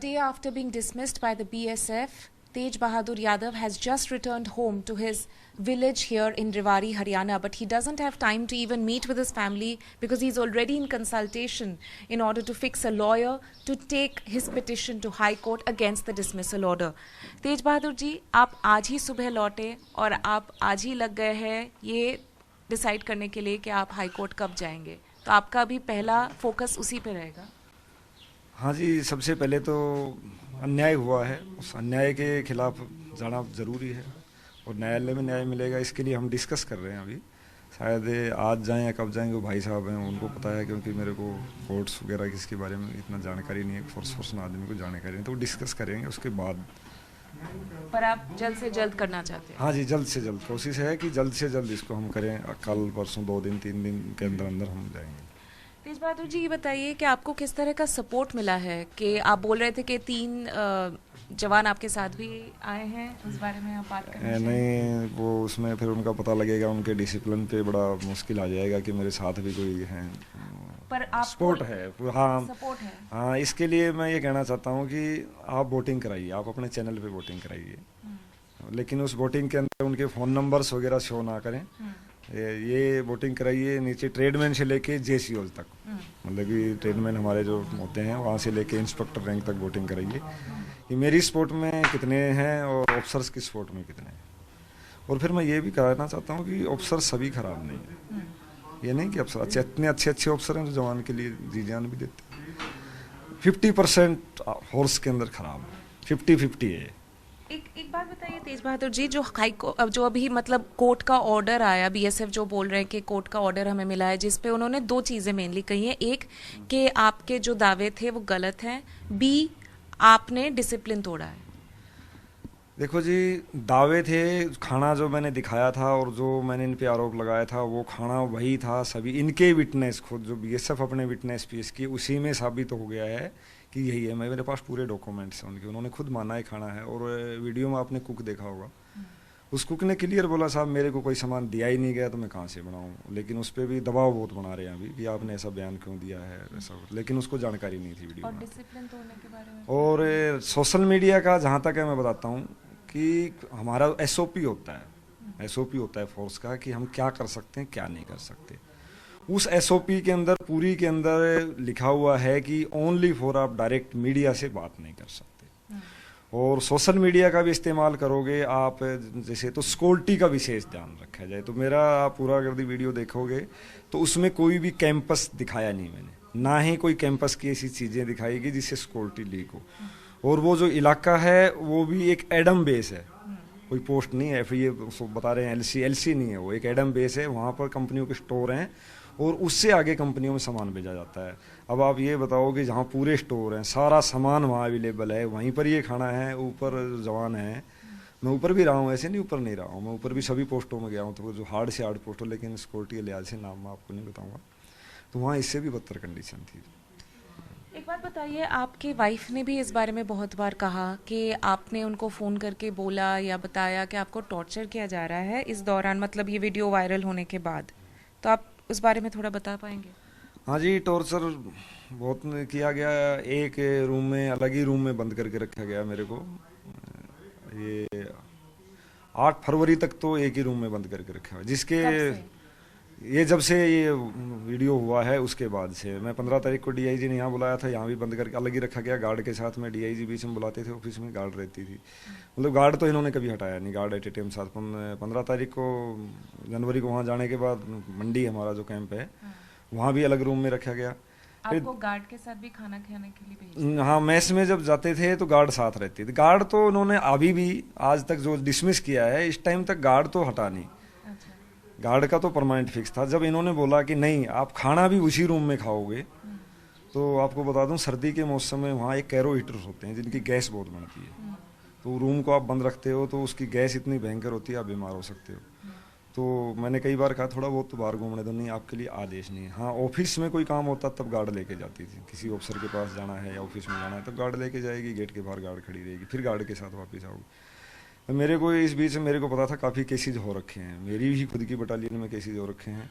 day after being dismissed by the BSF, Tej Bahadur Yadav has just returned home to his village here in Rewari, Haryana, but he doesn't have time to even meet with his family because he's already in consultation in order to fix a lawyer to take his petition to High Court against the dismissal order. Tej Bahadur ji, आप आज ही सुबह लौटे और आप आज ही लग गए हैं ये डिसाइड करने के लिए कि आप हाई कोर्ट कब जाएंगे, तो आपका अभी पहला फोकस उसी पे रहेगा? हाँ जी, सबसे पहले तो अन्याय हुआ है, उस अन्याय के खिलाफ जाना ज़रूरी है और न्यायालय में न्याय मिलेगा, इसके लिए हम डिस्कस कर रहे हैं। अभी शायद आज जाएं या कब जाएंगे वो भाई साहब हैं, उनको पता है, क्योंकि मेरे को कोर्ट्स वगैरह किसके बारे में इतना जानकारी नहीं है, फोर्स आदमी को जानकारी नहीं, तो वो डिस्कस करेंगे उसके बाद। पर आप जल्द से जल्द करना चाहते हैं? हाँ जी, जल्द से जल्द कोशिश है कि जल्द से जल्द इसको हम करें, कल परसों 2 दिन 3 दिन के अंदर अंदर हम जाएंगे। तेज बहादुर जी, ये बताइए कि आपको किस तरह का सपोर्ट मिला है? कि आप बोल रहे थे कि 3 जवान आपके साथ भी आए हैं, उस बारे में आप बात करें? नहीं, वो उसमें फिर उनका पता लगेगा, उनके डिसिप्लिन पे बड़ा मुश्किल आ जाएगा कि मेरे साथ भी कोई है। पर आप सपोर्ट है, हाँ सपोर्ट है। हाँ, इसके लिए मैं ये कहना चाहता हूँ कि आप वोटिंग कराइए, आप अपने चैनल पे वोटिंग कराइए, लेकिन उस वोटिंग के अंदर उनके फ़ोन नंबर्स वगैरह शो ना करें। ये वोटिंग कराइए नीचे ट्रेडमैन से लेके जेसीओ तक, मतलब कि ट्रेडमैन हमारे जो होते हैं वहाँ से लेके इंस्पेक्टर रैंक तक वोटिंग कराइए कि मेरी सपोर्ट में कितने हैं और ऑफिसर्स की सपोर्ट में कितने हैं। और फिर मैं ये भी कहना चाहता हूँ कि ऑफिसर सभी खराब नहीं है, ये नहीं कि अफसर इतने अच्छे ऑफिसर हैं जो जवान के लिए जी जान भी देते हैं। 50% फोर्स के अंदर खराब है, 50-50 है। एक बात बताइए तेज बहादुर जी, जो अभी मतलब कोर्ट का ऑर्डर आया, बीएसएफ जो बोल रहे हैं कि कोर्ट का ऑर्डर हमें मिला है, जिस पे उन्होंने 2 चीज़ें मेनली कही हैं। एक कि आपके जो दावे थे वो गलत हैं, बी आपने डिसिप्लिन तोड़ा है। देखो जी, दावे थे, खाना जो मैंने दिखाया था और जो मैंने इन पे आरोप लगाया था वो खाना वही था। सभी इनके विटनेस, खुद जो बीएसएफ अपने विटनेस पेश किए उसी में साबित हो गया है कि यही है। मेरे पास पूरे डॉक्यूमेंट्स हैं उनके, उन्होंने खुद माना है खाना है। और वीडियो में आपने कुक देखा होगा, उस कुक ने क्लियर बोला, साहब मेरे को कोई सामान दिया ही नहीं गया तो मैं कहाँ से बनाऊँ। लेकिन उस पर भी दबाव बहुत बना रहे हैं अभी कि आपने ऐसा बयान क्यों दिया है, ऐसा, लेकिन उसको जानकारी नहीं थी वीडियो और में। डिसिप्लिन तोड़ने के बारे में और सोशल मीडिया का जहाँ तक है मैं बताता हूँ कि हमारा एसओपी होता है फोर्स का कि हम क्या कर सकते हैं क्या नहीं कर सकते। उस एसओपी के अंदर पूरी के अंदर लिखा हुआ है कि ओनली फॉर आप डायरेक्ट मीडिया से बात नहीं कर सकते और सोशल मीडिया का भी इस्तेमाल करोगे आप जैसे, तो सिक्योरिटी का विशेष ध्यान रखा जाए। तो मेरा आप पूरा अगर वीडियो देखोगे तो उसमें कोई भी कैंपस दिखाया नहीं मैंने, ना ही कोई कैंपस की ऐसी चीज़ें दिखाई गई जिससे सिक्योरिटी लीक हो। और वो जो इलाका है वो भी एक एडम बेस है, कोई पोस्ट नहीं है, फिर ये बता रहे हैं एलसी नहीं है, वो एक एडम बेस है। वहाँ पर कंपनियों के स्टोर हैं और उससे आगे कंपनियों में सामान भेजा जाता है। अब आप ये बताओ कि जहाँ पूरे स्टोर हैं, सारा सामान वहाँ अवेलेबल है, वहीं पर ये खाना है। ऊपर जवान है, मैं ऊपर भी रहा हूँ, ऐसे नहीं ऊपर नहीं रहा हूँ, मैं ऊपर भी सभी पोस्टों में गया हूँ, तो जो हार्ड से हार्ड पोस्ट हो, लेकिन सिक्योरिटी के लिहाज से नाम मैं आपको नहीं बताऊँगा, तो वहाँ इससे भी बदतर कंडीशन थी। एक बात बताइए, आपकी वाइफ ने भी इस बारे में बहुत बार कहा कि आपने उनको फ़ोन करके बोला या बताया कि आपको टॉर्चर किया जा रहा है इस दौरान, मतलब ये वीडियो वायरल होने के बाद, तो आप उस बारे में थोड़ा बता पाएंगे? हाँ जी, टॉर्चर बहुत किया गया। एक रूम में, अलग ही रूम में बंद करके रखा गया मेरे को। ये 8 फरवरी तक तो एक ही रूम में बंद करके रखा हुआ, जिसके ये जब से ये वीडियो हुआ है उसके बाद से। मैं 15 तारीख को डीआईजी ने यहाँ बुलाया था, यहाँ भी बंद करके अलग ही रखा गया गार्ड के साथ में। डीआईजी बीच में बुलाते थे, ऑफिस में गार्ड रहती थी, मतलब गार्ड तो इन्होंने कभी हटाया नहीं, गार्ड एट ए टाइम साथ। 15 तारीख को जनवरी को वहाँ जाने के बाद मंडी हमारा जो कैंप है वहाँ भी अलग रूम में रखा गया। आपको गार्ड के साथ भी खाना खाने के लिए भेजा? हाँ, मैस में जब जाते थे तो गार्ड साथ रहते थे। गार्ड तो उन्होंने अभी भी आज तक जो डिसमिस किया है, इस टाइम तक गार्ड तो हटा नहीं। गार्ड का तो परमानेंट फिक्स था। जब इन्होंने बोला कि नहीं आप खाना भी उसी रूम में खाओगे, तो आपको बता दूं सर्दी के मौसम में वहाँ एक कैरो हीटर्स होते हैं जिनकी गैस बहुत बनती है, तो रूम को आप बंद रखते हो तो उसकी गैस इतनी भयंकर होती है, आप बीमार हो सकते हो। तो मैंने कई बार कहा थोड़ा बहुत तो बाहर घूमने दो, नहीं आपके लिए आदेश नहीं है। हाँ, ऑफिस में कोई काम होता तब गार्ड लेके जाती थी, किसी ऑफिसर के पास जाना है या ऑफिस में जाना है तब गार्ड लेके जाएगी, गेट के बाहर गार्ड खड़ी रहेगी, फिर गार्ड के साथ वापस आओगी। मेरे को इस बीच में मेरे को पता था काफ़ी केसेज हो रखे हैं, मेरी भी खुद की बटालियन में केसेज हो रखे हैं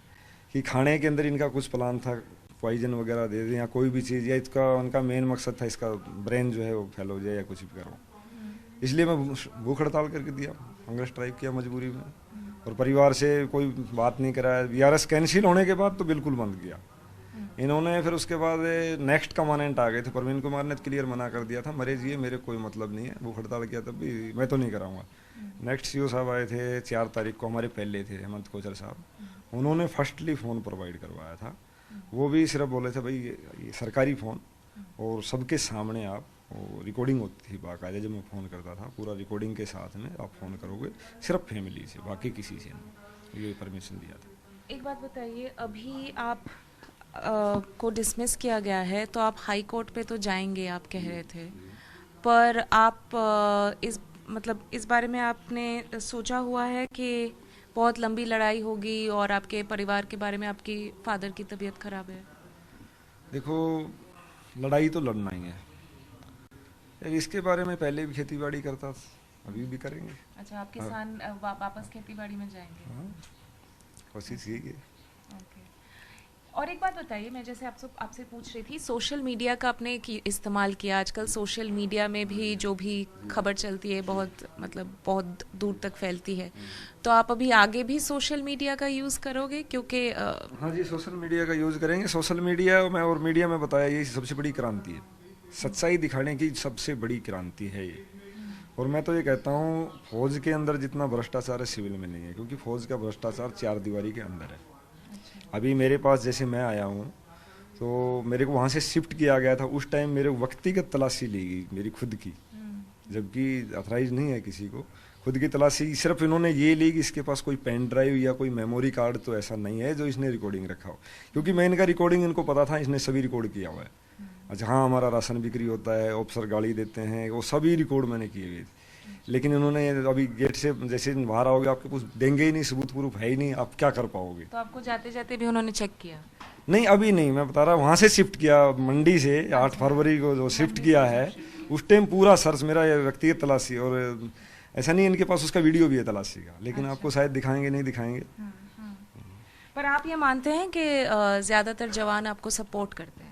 कि खाने के अंदर इनका कुछ प्लान था पॉइजन वगैरह दे दें या कोई भी चीज़, या इसका उनका मेन मकसद था इसका ब्रेन जो है वो फेल हो जाए या कुछ भी करो, इसलिए मैं भूख हड़ताल करके दिया, हंगर स्ट्राइक किया मजबूरी में। और परिवार से कोई बात नहीं कराया। वीआरएस कैंसिल होने के बाद तो बिल्कुल बंद किया इन्होंने। फिर उसके बाद नेक्स्ट कमानेंट आ गए थे, प्रवीण कुमार ने क्लियर मना कर दिया था, मरे जी मेरे कोई मतलब नहीं है, भूख हड़ताल किया तब भी मैं तो नहीं कराऊंगा। नेक्स्ट सीओ साहब आए थे 4 तारीख को, हमारे पहले थे हेमंत कोचर साहब, उन्होंने फर्स्टली फ़ोन प्रोवाइड करवाया था। वो भी सिर्फ बोले थे भाई ये सरकारी फ़ोन और सबके सामने आप, रिकॉर्डिंग होती थी बाकायदा, जब मैं फ़ोन करता था पूरा रिकॉर्डिंग के साथ में आप फ़ोन करोगे, सिर्फ फैमिली से, बाकी किसी से नहीं, ये परमिशन दिया था। एक बात बताइए, अभी आप को डिसमिस किया गया है तो आप हाई कोर्ट पे तो जाएंगे आप कह रहे थे, पर आप इस बारे में आपने सोचा हुआ है कि बहुत लंबी लड़ाई होगी और आपके परिवार के बारे में, आपकी फादर की तबीयत खराब है? देखो लड़ाई तो लड़ना ही है, इसके बारे में पहले भी खेतीबाड़ी करता था, अभी भी करेंगे। अच्छा, आप किसान वापस खेतीबाड़ी में जाएंगे? हाँ, कोशिश यही है। और एक बात बताइए, मैं जैसे आपसे पूछ रही थी, सोशल मीडिया का आपने इस्तेमाल किया, आजकल सोशल मीडिया में भी जो भी खबर चलती है बहुत दूर तक फैलती है, तो आप अभी आगे भी सोशल मीडिया का यूज़ करोगे? क्योंकि हाँ जी, सोशल मीडिया का यूज़ करेंगे। सोशल मीडिया में और मीडिया में बताया ये सबसे बड़ी क्रांति है, सच्चाई दिखाने की सबसे बड़ी क्रांति है ये। और मैं तो ये कहता हूँ फौज के अंदर जितना भ्रष्टाचार है सिविल में नहीं है, क्योंकि फौज का भ्रष्टाचार 4 दीवारी के अंदर है। अभी मेरे पास जैसे मैं आया हूँ तो मेरे को वहाँ से शिफ्ट किया गया था, उस टाइम मेरे व्यक्तिगत तलाशी ली गई मेरी खुद की, जबकि अथराइज नहीं है किसी को। खुद की तलाशी सिर्फ इन्होंने ये ली कि इसके पास कोई पेन ड्राइव या कोई मेमोरी कार्ड तो ऐसा नहीं है जो इसने रिकॉर्डिंग रखा हो, क्योंकि मैं इनका रिकॉर्डिंग इनको पता था, इसने सभी रिकॉर्ड किया हुआ है। जहाँ हमारा राशन बिक्री होता है, ऑफिसर गाड़ी देते हैं, वो सभी रिकॉर्ड मैंने किए हुए थे। लेकिन उन्होंने अभी गेट से जैसे बाहर आओगे आपके कुछ देंगे ही नहीं, सबूत प्रूफ है ही नहीं, आप क्या कर पाओगे? तो आपको जाते जाते भी उन्होंने चेक किया? नहीं, अभी नहीं, मैं बता रहा हूँ, वहाँ से शिफ्ट किया मंडी से 8 फरवरी को जो शिफ्ट किया है, उस टाइम पूरा सर्च मेरा व्यक्तिगत तलाशी, और ऐसा नहीं इनके पास उसका वीडियो भी है तलाशी का, लेकिन आपको शायद दिखाएंगे नहीं दिखाएंगे। पर आप ये मानते हैं कि ज़्यादातर जवान आपको सपोर्ट करते हैं?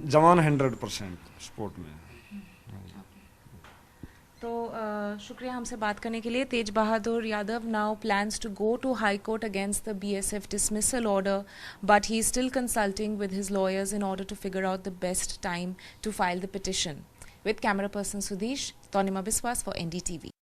जवान 100% सपोर्ट में। तो शुक्रिया हमसे बात करने के लिए। Tej Bahadur Yadav now plans to go to High Court against the BSF dismissal order, but he is still consulting with his lawyers in order to figure out the best time to file the petition. With camera person Sudesh, Tonima Biswas for NDTV.